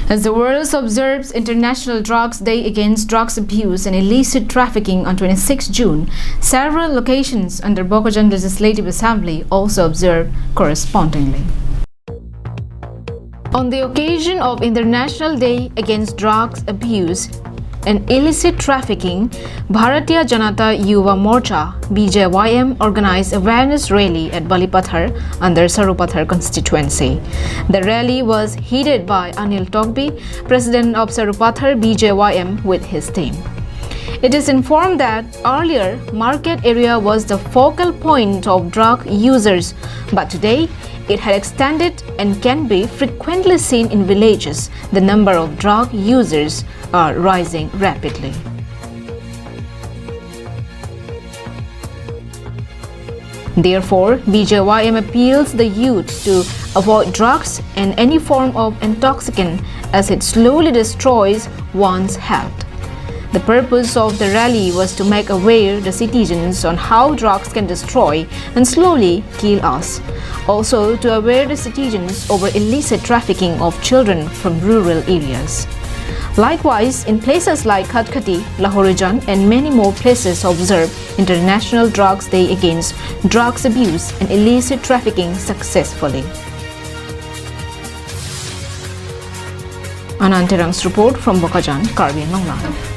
As the world observes International Drugs Day against drugs abuse and illicit trafficking on 26 June, several locations under Bokojan Legislative Assembly also observe correspondingly. On the occasion of International Day against drugs abuse and illicit trafficking, Bharatiya Janata Yuva Morcha (BJYM) organized awareness rally at Balipathar under Sarupathar constituency. The rally was headed by Anil Togbi, president of Sarupathar BJYM, with his team. It is informed that earlier market area was the focal point of drug users, but today it had extended and can be frequently seen in villages. The number of drug users are rising rapidly. Therefore, BJYM appeals the youth to avoid drugs and any form of intoxicant as it slowly destroys one's health. The purpose of the rally was to make aware the citizens on how drugs can destroy and slowly kill us. Also to aware the citizens over illicit trafficking of children from rural areas. Likewise, in places like Khatkati, Lahorijan and many more places observe International Drugs Day against drugs abuse and illicit trafficking successfully. Anantirang's report from Bokojan, Karbi Anglong.